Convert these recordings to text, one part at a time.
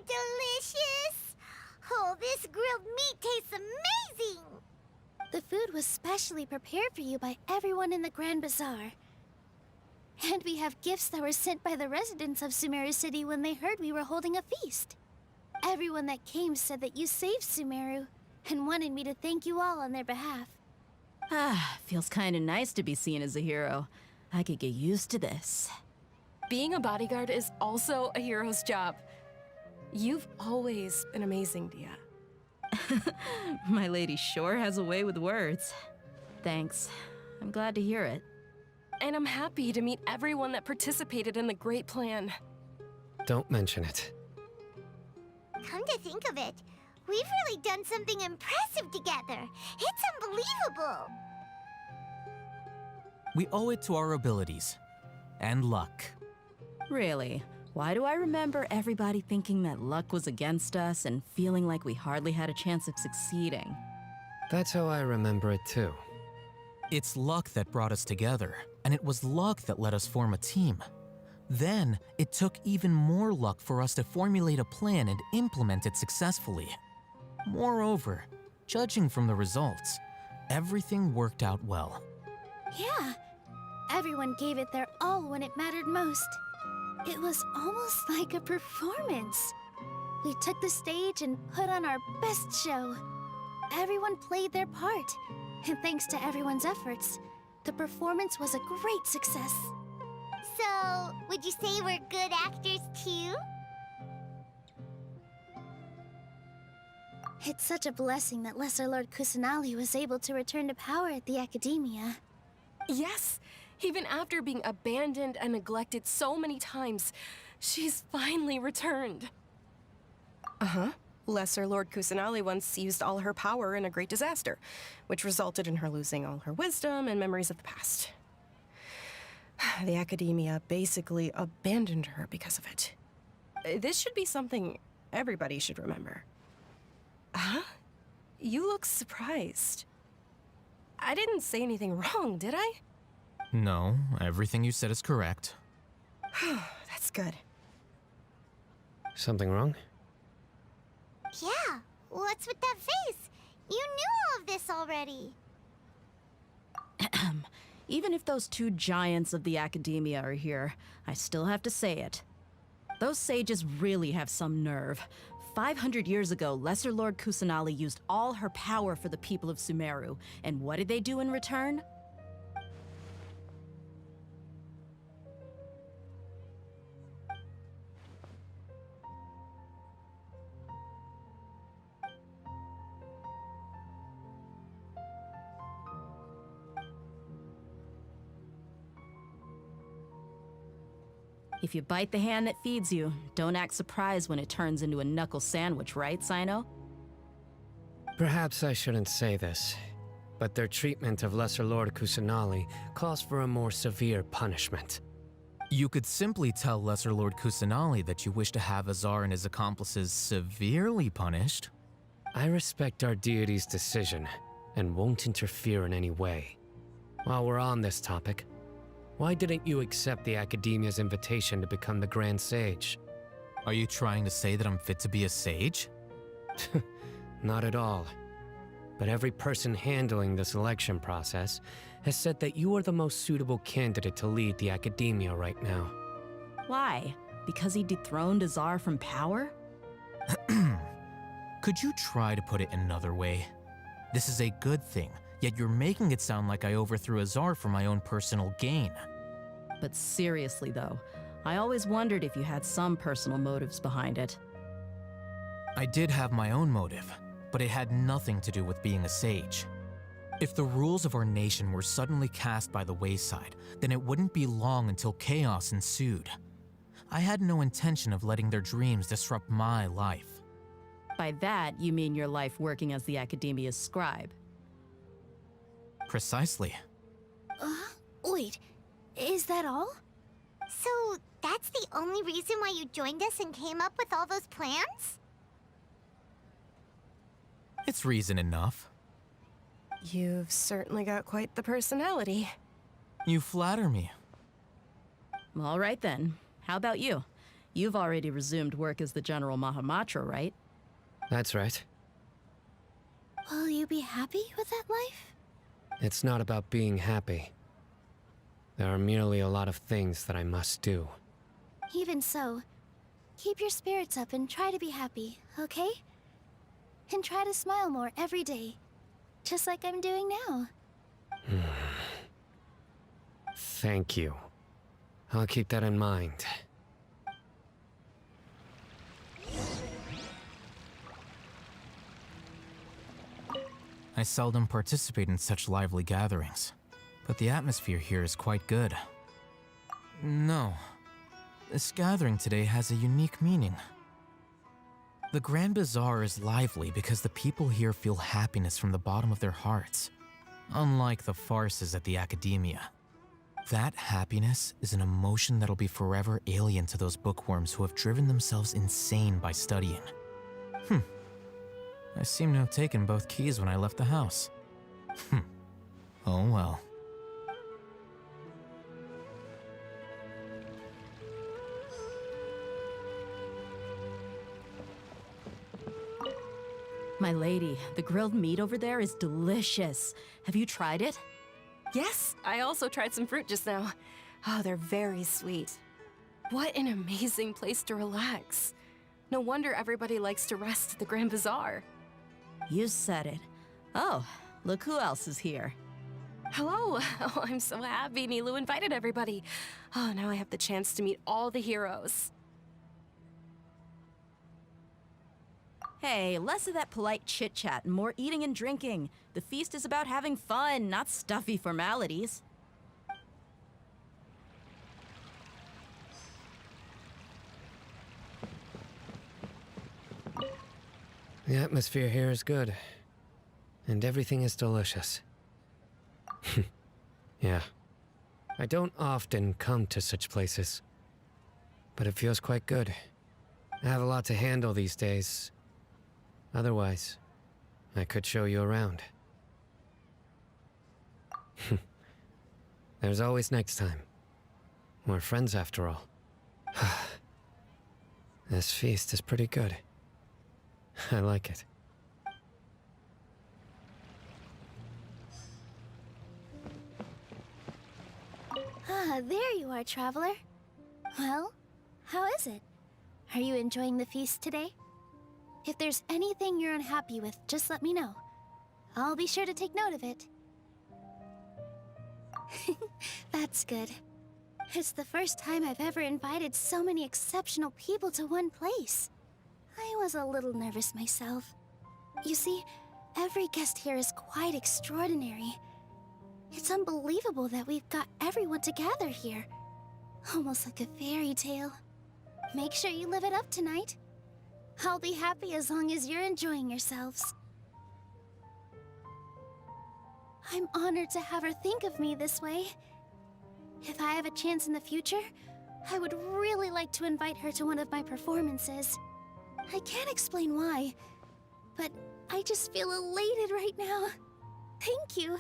delicious! Oh, this grilled meat tastes amazing! The food was specially prepared for you by everyone in the Grand Bazaar. And we have gifts that were sent by the residents of Sumeru City when they heard we were holding a feast. Everyone that came said that you saved Sumeru, and wanted me to thank you all on their behalf. Feels kinda nice to be seen as a hero. I could get used to this. Being a bodyguard is also a hero's job. You've always been amazing, Dia. My lady sure has a way with words. Thanks. I'm glad to hear it. And I'm happy to meet everyone that participated in the great plan. Don't mention it. Come to think of it, we've really done something impressive together. It's unbelievable. We owe it to our abilities. And luck. Really? Why do I remember everybody thinking that luck was against us and feeling like we hardly had a chance of succeeding? That's how I remember it too. It's luck that brought us together, and it was luck that let us form a team. Then, it took even more luck for us to formulate a plan and implement it successfully. Moreover, judging from the results, everything worked out well. Yeah, everyone gave it their all when it mattered most. It was almost like a performance. We took the stage and put on our best show. Everyone played their part, and thanks to everyone's efforts, the performance was a great success. So, would you say we're good actors too? It's such a blessing that Lesser Lord Kusanali was able to return to power at the Academia. Yes, even after being abandoned and neglected so many times, she's finally returned. Uh-huh. Lesser Lord Kusanali once used all her power in a great disaster, which resulted in her losing all her wisdom and memories of the past. The Academia basically abandoned her because of it. This should be something everybody should remember. Huh? You look surprised. I didn't say anything wrong, did I? No, everything you said is correct. That's good. Something wrong? Yeah, what's with that face? You knew all of this already. Even if those two giants of the Academia are here, I still have to say it. Those sages really have some nerve. 500 years ago, Lesser Lord Kusanali used all her power for the people of Sumeru, and what did they do in return? If you bite the hand that feeds you, don't act surprised when it turns into a knuckle sandwich, right, Sino? Perhaps I shouldn't say this, but their treatment of Lesser Lord Kusanali calls for a more severe punishment. You could simply tell Lesser Lord Kusanali that you wish to have Azar and his accomplices severely punished. I respect our deity's decision, and won't interfere in any way. While we're on this topic, why didn't you accept the Academia's invitation to become the Grand Sage? Are you trying to say that I'm fit to be a sage? Not at all. But every person handling the selection process has said that you are the most suitable candidate to lead the Academia right now. Why? Because he dethroned Azar from power? Could you try to put it another way? This is a good thing, yet you're making it sound like I overthrew Azar for my own personal gain. But seriously though, I always wondered if you had some personal motives behind it. I did have my own motive, but it had nothing to do with being a sage. If the rules of our nation were suddenly cast by the wayside, then it wouldn't be long until chaos ensued. I had no intention of letting their dreams disrupt my life. By that, you mean your life working as the Academia's scribe. Precisely. Wait, is that all? So, that's the only reason why you joined us and came up with all those plans? It's reason enough. You've certainly got quite the personality. You flatter me. All right then. How about you? You've already resumed work as the General Mahamatra, right? That's right. Will you be happy with that life? It's not about being happy. There are merely a lot of things that I must do. Even so, keep your spirits up and try to be happy, okay? And try to smile more every day, just like I'm doing now. Thank you. I'll keep that in mind. I seldom participate in such lively gatherings, but the atmosphere here is quite good. No, this gathering today has a unique meaning. The Grand Bazaar is lively because the people here feel happiness from the bottom of their hearts, unlike the farces at the Academia. That happiness is an emotion that'll be forever alien to those bookworms who have driven themselves insane by studying. I seem to have taken both keys when I left the house. Oh well. My lady, the grilled meat over there is delicious. Have you tried it? Yes, I also tried some fruit just now. Oh, they're very sweet. What an amazing place to relax. No wonder everybody likes to rest at the Grand Bazaar. You said it. Oh, look who else is here. Hello! Oh, I'm so happy Nilu invited everybody. Oh, now I have the chance to meet all the heroes. Hey, less of that polite chit-chat and more eating and drinking. The feast is about having fun, not stuffy formalities. The atmosphere here is good. And everything is delicious. Yeah. I don't often come to such places. But it feels quite good. I have a lot to handle these days. Otherwise, I could show you around. There's always next time. We're friends after all. This feast is pretty good. I like it. Ah, there you are, traveler. Well, how is it? Are you enjoying the feast today? If there's anything you're unhappy with, just let me know. I'll be sure to take note of it. That's good. It's the first time I've ever invited so many exceptional people to one place. I was a little nervous myself. You see, every guest here is quite extraordinary. It's unbelievable that we've got everyone together here. Almost like a fairy tale. Make sure you live it up tonight. I'll be happy as long as you're enjoying yourselves. I'm honored to have her think of me this way. If I have a chance in the future, I would really like to invite her to one of my performances. I can't explain why, but I just feel elated right now. Thank you.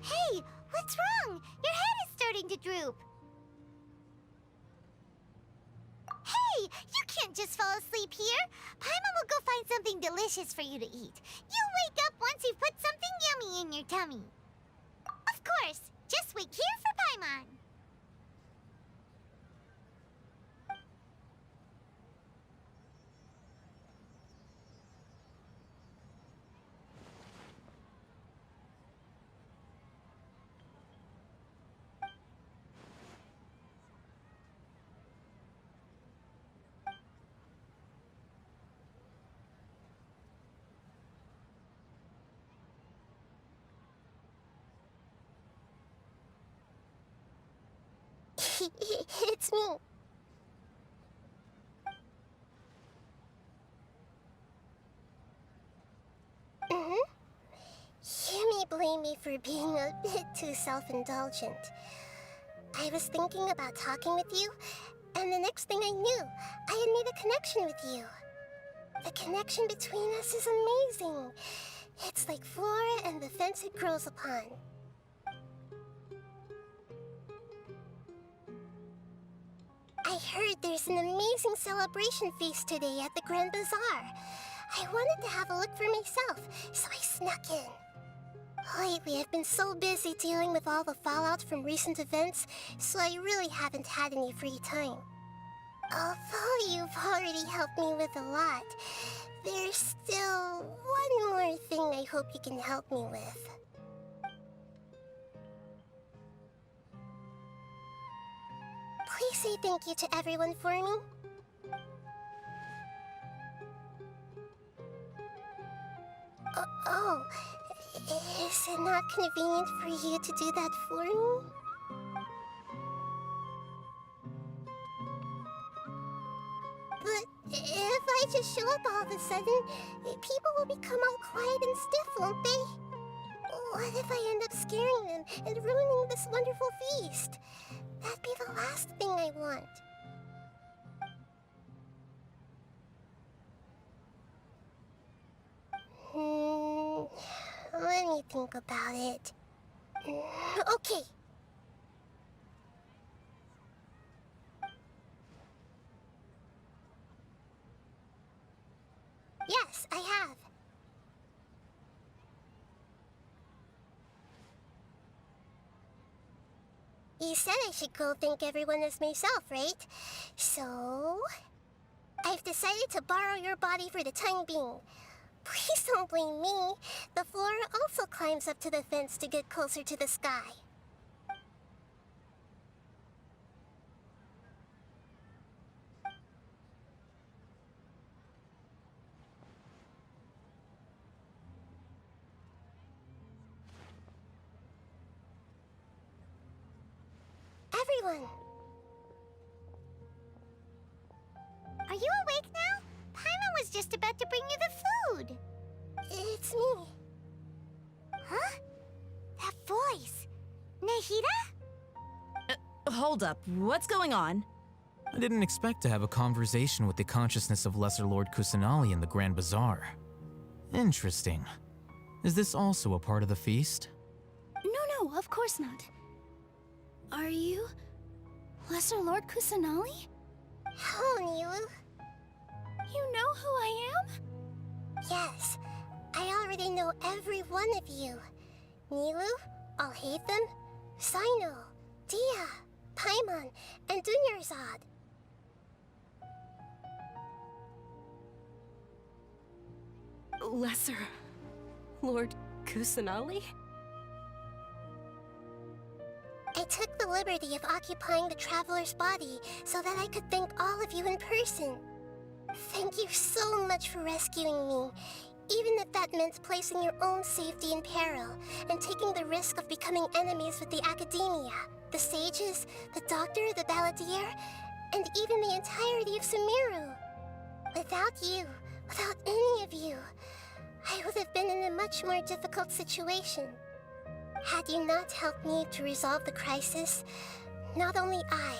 Hey, what's wrong? Your head is starting to droop. Hey, you can't just fall asleep here. Paimon will go find something delicious for you to eat. You'll wake up once you've put something yummy in your tummy. Of course, just wait here for Paimon. It's me. You may blame me for being a bit too self-indulgent. I was thinking about talking with you, and the next thing I knew, I had made a connection with you. The connection between us is amazing. It's like flora and the fence it grows upon. I heard there's an amazing celebration feast today at the Grand Bazaar. I wanted to have a look for myself, so I snuck in. Lately, I've been so busy dealing with all the fallout from recent events, so I really haven't had any free time. Although you've already helped me with a lot, there's still one more thing I hope you can help me with. Please say thank you to everyone for me. Oh, is it not convenient for you to do that for me? But if I just show up all of a sudden, people will become all quiet and stiff, won't they? What if I end up scaring them and ruining this wonderful feast? That'd be the last thing I want. Let me think about it. Okay. Yes, I have. You said I should go thank everyone as myself, right? So... I've decided to borrow your body for the time being. Please don't blame me. The flora also climbs up to the fence to get closer to the sky. Everyone! Are you awake now? Paimon was just about to bring you the food. It's me. Huh? That voice. Nahida? Hold up, what's going on? I didn't expect to have a conversation with the consciousness of Lesser Lord Kusanali in the Grand Bazaar. Interesting. Is this also a part of the feast? No, of course not. Are you Lesser Lord Kusanali? Hello, Nilu. You know who I am? Yes, I already know every one of you. Nilu, Alhaitham, Sino, Dia, Paimon, and Dunyarzad. Lesser Lord Kusanali? I took the liberty of occupying the traveler's body so that I could thank all of you in person. Thank you so much for rescuing me, even if that meant placing your own safety in peril and taking the risk of becoming enemies with the Academia, the sages, the doctor, the balladeer, and even the entirety of Sumeru. Without you, without any of you, I would have been in a much more difficult situation. Had you not helped me to resolve the crisis, not only I,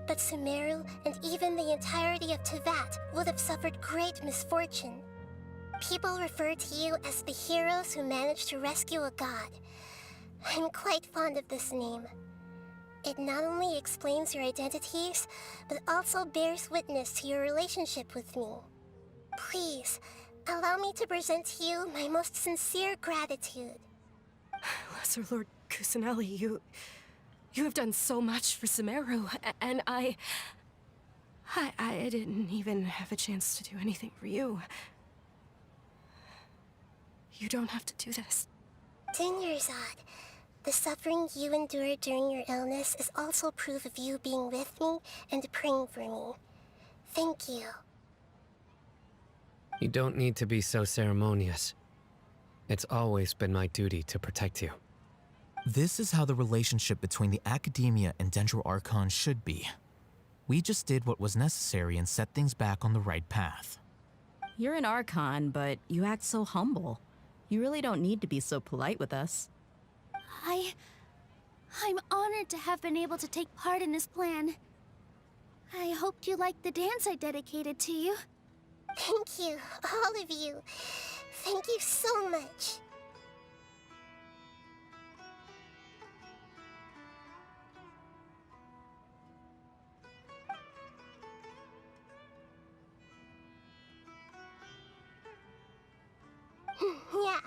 but Sumeru and even the entirety of Tevat would have suffered great misfortune. People refer to you as the heroes who managed to rescue a god. I'm quite fond of this name. It not only explains your identities, but also bears witness to your relationship with me. Please, allow me to present to you my most sincere gratitude. Lesser Lord Kusanali, you have done so much for Sumeru, and I didn't even have a chance to do anything for you. You don't have to do this. Dunyarzad, the suffering you endured during your illness is also proof of you being with me and praying for me. Thank you. You don't need to be so ceremonious. It's always been my duty to protect you. This is how the relationship between the Academia and Dendro Archon should be. We just did what was necessary and set things back on the right path. You're an Archon, but you act so humble. You really don't need to be so polite with us. I'm honored to have been able to take part in this plan. I hoped you liked the dance I dedicated to you. Thank you, all of you. Thank you so much. Yeah.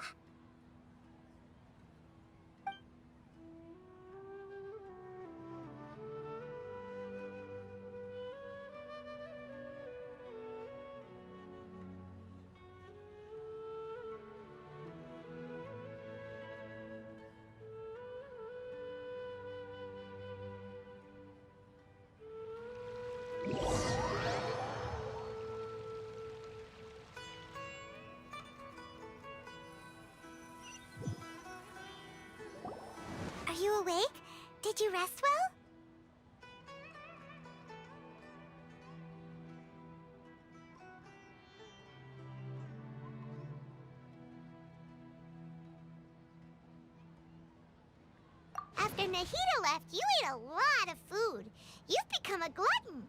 Are you awake? Did you rest well? After Nahida left, you ate a lot of food. You've become a glutton.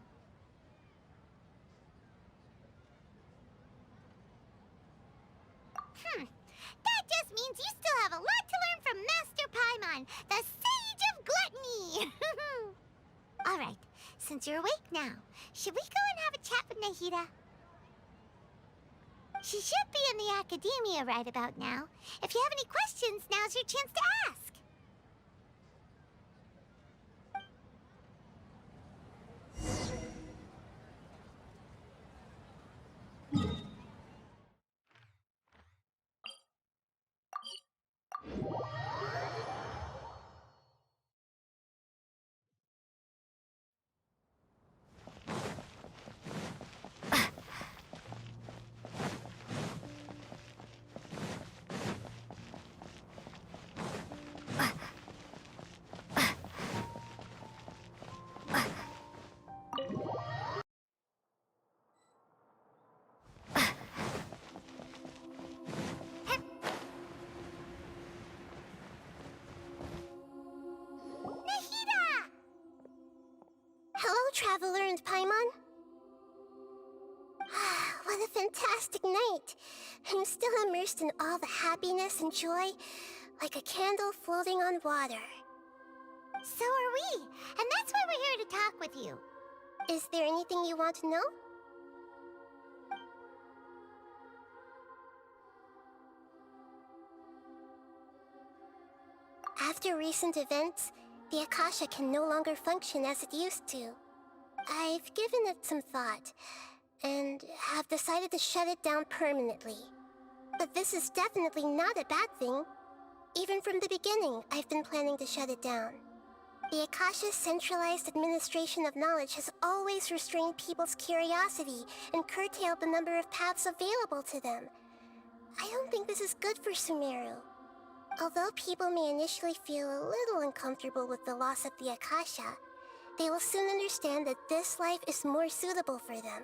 That just means you still have a lot to learn from Master Paimon, the Sage of Gluttony! Alright, since you're awake now, should we go and have a chat with Nahida? She should be in the academia right about now. If you have any questions, now's your chance to ask. Nahida! Hello, Traveler and Paimon. What a fantastic night. I'm still immersed in all the happiness and joy, like a candle floating on water. So are we, and that's why we're here to talk with you. Is there anything you want to know? After recent events, the Akasha can no longer function as it used to. I've given it some thought, and have decided to shut it down permanently. But this is definitely not a bad thing. Even from the beginning, I've been planning to shut it down. The Akasha's centralized administration of knowledge has always restrained people's curiosity and curtailed the number of paths available to them. I don't think this is good for Sumeru. Although people may initially feel a little uncomfortable with the loss of the Akasha, they will soon understand that this life is more suitable for them.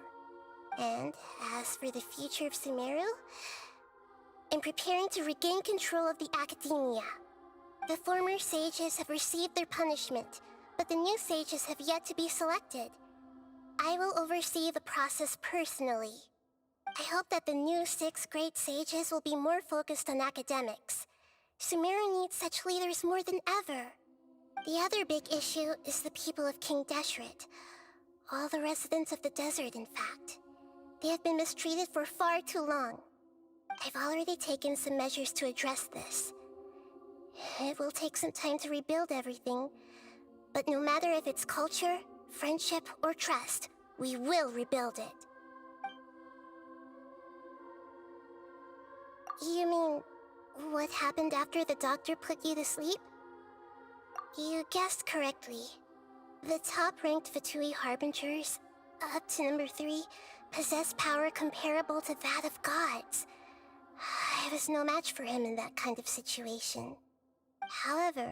And as for the future of Sumeru, I'm preparing to regain control of the academia. The former sages have received their punishment, but the new sages have yet to be selected. I will oversee the process personally. I hope that the new 6 great sages will be more focused on academics. Sumeru needs such leaders more than ever. The other big issue is the people of King Deshret. All the residents of the desert, in fact. They have been mistreated for far too long. I've already taken some measures to address this. It will take some time to rebuild everything, but no matter if it's culture, friendship, or trust, we will rebuild it. You mean, what happened after the doctor put you to sleep? You guessed correctly. The top-ranked Fatui Harbingers, up to number 3, possess power comparable to that of gods. I was no match for him in that kind of situation. However,